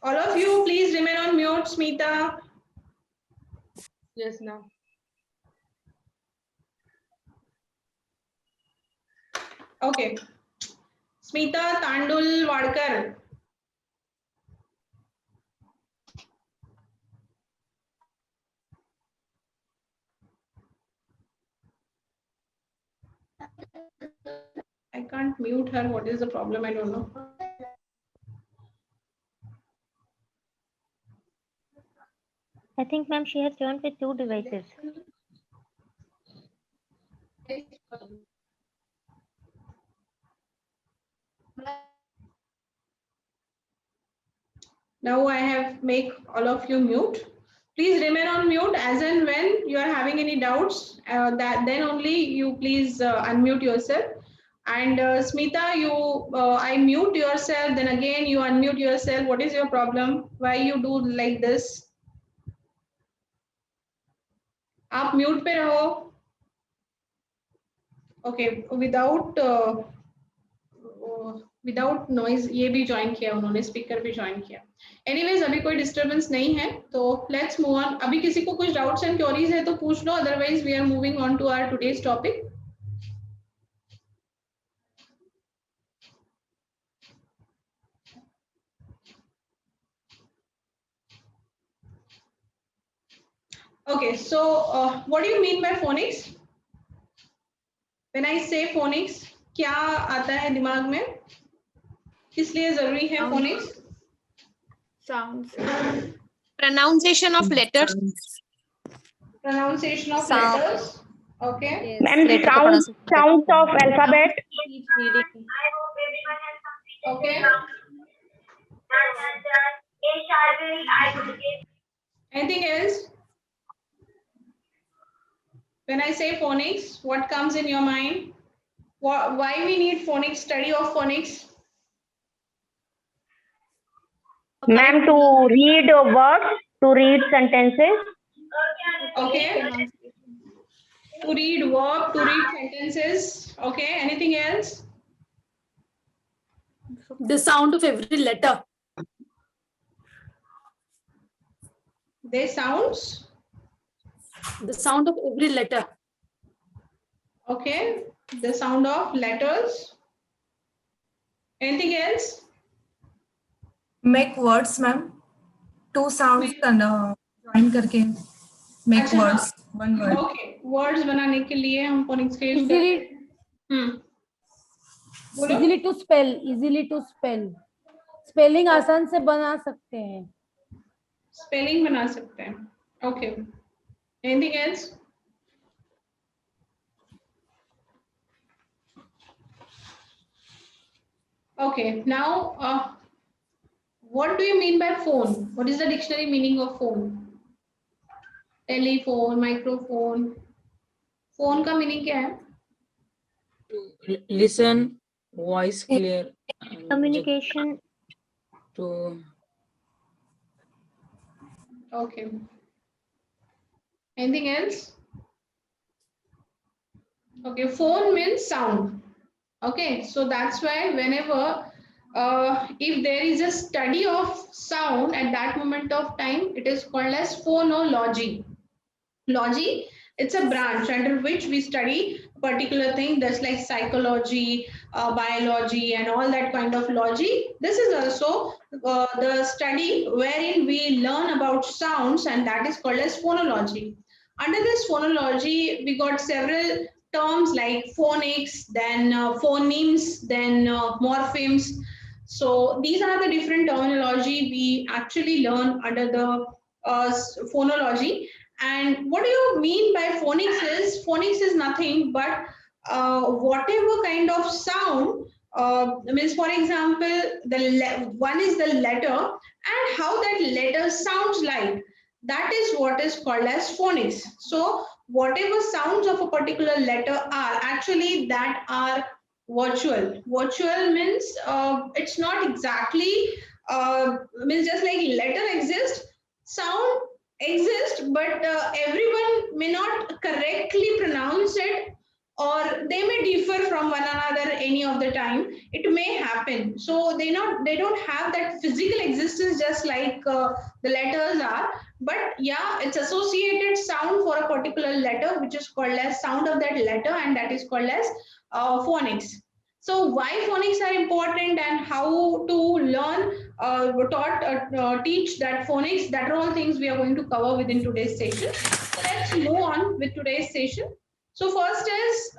All of you, please remain on mute. Smita. Yes, now. Okay. Smita Tandul Wadkar. I can't mute her. What is the problem? I don't know. I think, ma'am, she has joined with 2 devices. Now I have make all of you mute. Please remain on mute as and when you are having any doubts. That then only you please unmute yourself. And Smita, you I mute yourself. Then again you unmute yourself. What is your problem? Why you do like this? आप mute पे रहो. Okay, without noise ये भी join किया उन्होंने, speaker भी join किया. Anyways अभी कोई डिस्टरबेंस नहीं है, तो लेट्स मूव ऑन. अभी किसी को कुछ डाउट्स एंड क्वेरीज है तो पूछ लो, otherwise we are moving on to our today's topic. Okay, so what do you mean by phonics? When I say phonics, क्या आता है दिमाग में? किस लिए जरूरी है phonics? Sounds. Pronunciation of letters. Pronunciation of Sound. letters. Okay. Yes, Ma'am, letter का pronunciation. sounds of alphabet. Keep reading. Okay. Anything else? When I say phonics, what comes in your mind? Why we need phonics, study of phonics? Ma'am, to read words, to read sentences. Okay. To read verb, to read sentences. Okay. Anything else? The sound of every letter. They sounds. The sound of every letter. Okay. The sound of letters. Anything else? Make words, ma'am. 2 sounds join करके make अच्छा, words. One word. Okay. Words बनाने के लिए हम phonics का use करते हैं. बोलो. easily to spell. स्पेलिंग आसान से बना सकते हैं. Spelling बना सकते हैं. Okay. Anything else? Okay. Now, what do you mean by phone? What is the dictionary meaning of phone? Telephone, microphone. Phone का meaning क्या है? To listen, voice clear. and Communication. To Okay. Anything else? Okay, phone means sound. Okay, so that's why whenever if there is a study of sound at that moment of time, it is called as phonology. Logy, it's a branch under which we study particular thing, that's like psychology, biology, and all that kind of logy. This is also the study wherein we learn about sounds, and that is called as phonology. Under this phonology, we got several terms like phonics, then phonemes, then morphemes. So these are the different terminology we actually learn under the phonology. And what do you mean by phonics is nothing but whatever kind of sound means, for example, one is the letter and how that letter sounds like, that is what is called as phonics. So whatever sounds of a particular letter are actually that are virtual. Virtual means it's not exactly means just like letter exists, sound exist, but everyone may not correctly pronounce it or they may differ from one another any of the time. It may happen. So they don't have that physical existence just like the letters are. But yeah, it's associated sound for a particular letter, which is called as sound of that letter, and that is called as phonics. So why phonics are important and how to learn, teach that phonics, that are all things we are going to cover within today's session. So let's move on with today's session. So first is,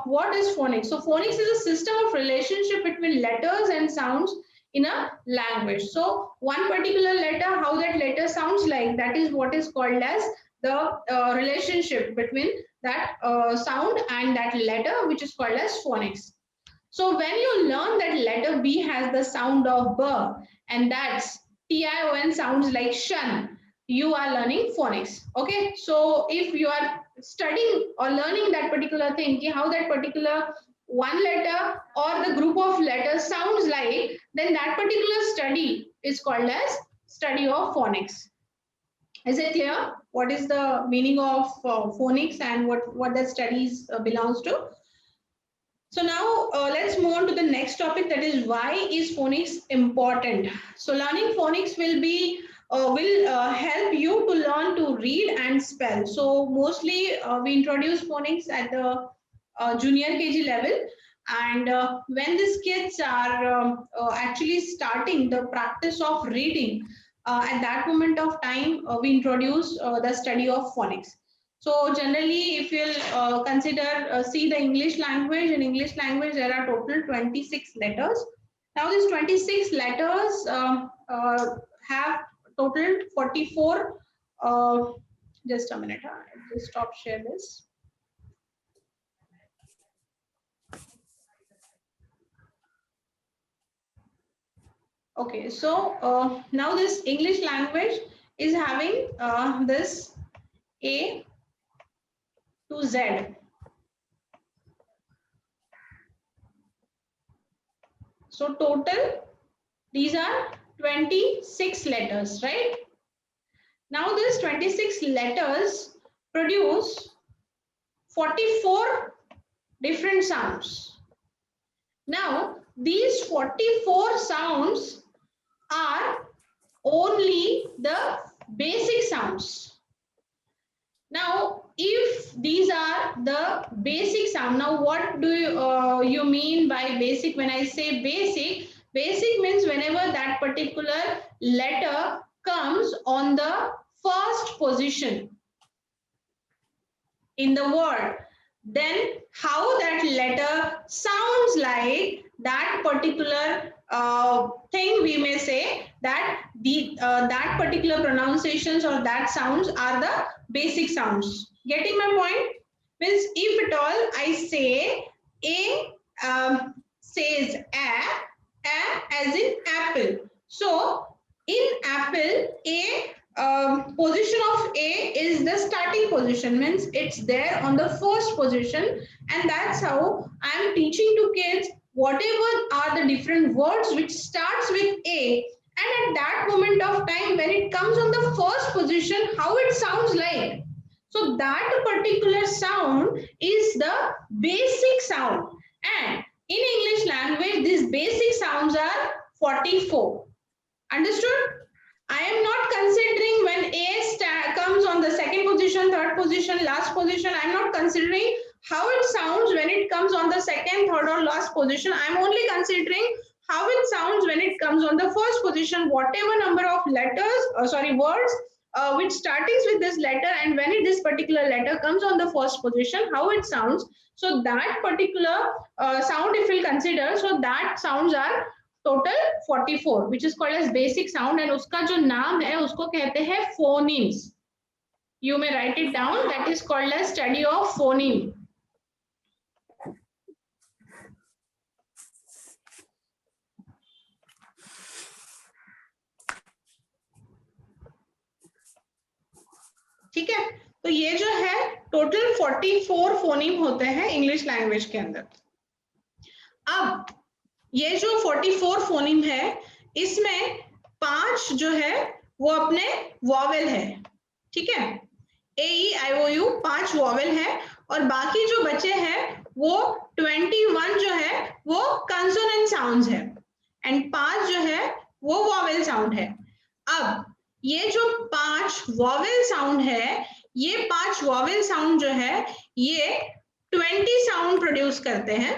what is phonics? So phonics is a system of relationship between letters and sounds in a language. So one particular letter, how that letter sounds like, that is what is called as the relationship between that sound and that letter, which is called as phonics. So when you learn that letter B has the sound of B, and that's TION sounds like shun, you are learning phonics. Okay, so if you are studying or learning that particular thing, how that particular one letter or the group of letters sounds like, then that particular study is called as study of phonics. Is it clear? What is the meaning of phonics and what that studies belongs to? So now let's move on to the next topic, that is why is phonics important. So learning phonics will help you to learn to read and spell. So mostly we introduce phonics at the junior KG level, and when these kids are actually starting the practice of reading, at that moment of time we introduce the study of phonics. So generally, if you'll consider, see the English language, in English language there are total 26 letters. Now these 26 letters have total 44, just a minute, I'll just stop share this. Okay, so now this English language is having this A to Z. So total, these are 26 letters, right? Now these 26 letters produce 44 different sounds. Now these 44 sounds are only the basic sounds. Now, if these are the basic sound, now what do you mean by basic? When I say basic, basic means whenever that particular letter comes on the first position in the word, then how that letter sounds like, that particular thing, we may say that that particular pronunciations or that sounds are the basic sounds. Getting my point? Means if at all I say A says a as in apple. So in apple, A position of A is the starting position, means it's there on the first position, and that's how I am teaching to kids whatever are the different words which starts with A, and at that moment of time when it comes on the first position, how it sounds like. So that particular sound is the basic sound, and in English language these basic sounds are 44. Understood? I am not considering when A comes on the second position, third position, last position. I am not considering how it sounds when it comes on the second, third or last position. I am only considering how it sounds when it comes on the first position, whatever number of letters, words which startings with this letter, and when this particular letter comes on the first position, how it sounds. So that particular sound if we'll consider, so that sounds are total 44, which is called as basic sound, and उसका जो नाम है उसको कहते हैं phonemes. You may write it down. That is called as study of phoneme. ठीक है, तो ये जो है टोटल 44 फोनीम होते हैं इंग्लिश लैंग्वेज के अंदर. अब ये जो 44 फोनीम है, इसमें 5 जो है वो अपने वॉवेल है. ठीक है, A E I O U 5 vowel है, और बाकी जो बचे हैं वो 21 जो है वो कंसोनेंट साउंड्स है एंड 5 जो है वो वॉवेल साउंड है। अब ये जो 5 वॉवेल साउंड है, ये 5 वॉवेल साउंड जो है ये 20 साउंड प्रोड्यूस करते हैं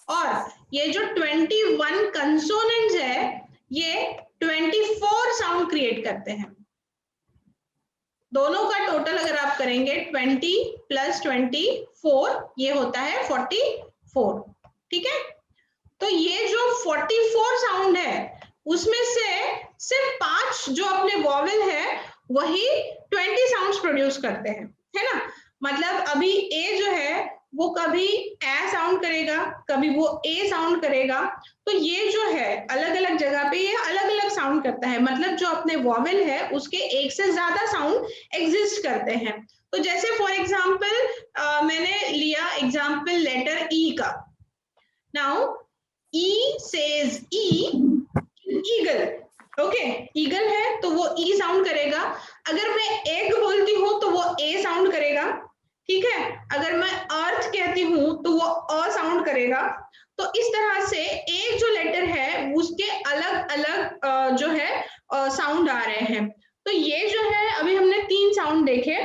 और ये जो 21 कंसोनेंट्स है ये 24 साउंड क्रिएट करते हैं। दोनों का टोटल अगर आप करेंगे 20 प्लस 24 ये होता है 44। ठीक है, तो ये जो 44 साउंड है उसमें से सिर्फ 5 जो अपने वॉवेल है वही 20 साउंड्स प्रोड्यूस करते हैं, है ना। मतलब अभी ए जो है वो कभी ए साउंड करेगा, कभी वो ए साउंड करेगा, तो ये जो है अलग अलग जगह पे ये अलग अलग साउंड करता है। मतलब जो अपने वॉवेल है उसके एक से ज्यादा साउंड एग्जिस्ट करते हैं। तो जैसे फॉर एग्जांपल मैंने लिया एग्जांपल लेटर ई का। नाउ ई सेज ई, ईगल, ओके, ईगल है तो वो ई साउंड करेगा। अगर मैं एग बोलती हूँ तो वो ए साउंड करेगा, ठीक है। अगर मैं अर्थ कहती हूँ तो वो अ साउंड करेगा। तो इस तरह से एक जो लेटर है उसके अलग अलग जो है साउंड आ रहे हैं। तो ये जो है अभी हमने 3 साउंड देखे।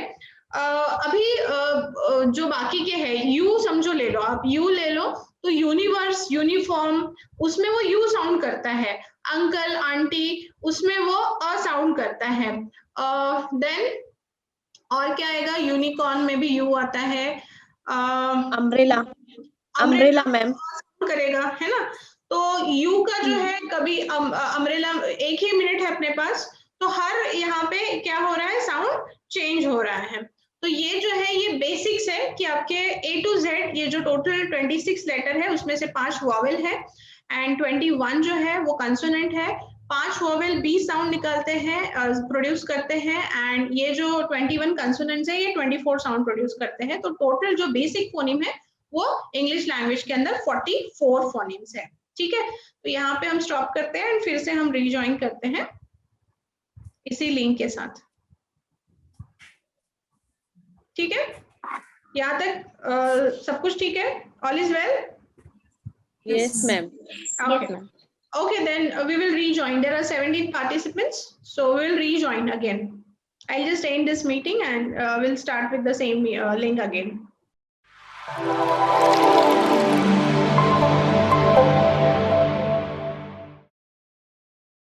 अभी जो बाकी के हैं, यू समझो ले लो, आप यू ले लो तो यूनिवर्स, यूनिफॉर्म, उसमें वो यू साउंड करता है। अंकल, आंटी, उसमें वो अ साउंड करता है। देन और क्या आएगा, यूनिकॉर्न में भी यू आता है। अम्ब्रेला, अम्ब्रेला मैम करेगा, है ना। तो यू का जो है कभी अम्ब्रेला, एक ही मिनट है अपने पास, तो हर यहाँ पे क्या हो रहा है, साउंड चेंज हो रहा है। तो ये जो है ये बेसिक्स है कि आपके A to Z ये जो टोटल 26 लेटर है उसमें से 5 वॉवेल है एंड 21 जो है वो कंसोनेंट है। 5 वॉवेल 20 साउंड निकालते हैं, प्रोड्यूस करते हैं एंड ये जो 21 कंसोनेंट्स है ये 24 साउंड प्रोड्यूस करते हैं। तो टोटल जो बेसिक फोनीम है वो इंग्लिश लैंग्वेज के अंदर 44 फोनीम्स है। ठीक है, तो यहाँ पे हम स्टॉप करते हैं एंड फिर से हम रीजॉइन करते हैं इसी लिंक के साथ। ठीक है, यहाँ तक सब कुछ ठीक है, all is well? Yes ma'am. Okay, then we will rejoin. There are 17 participants, so we'll rejoin again. I'll just end this meeting and we'll start with the same link again.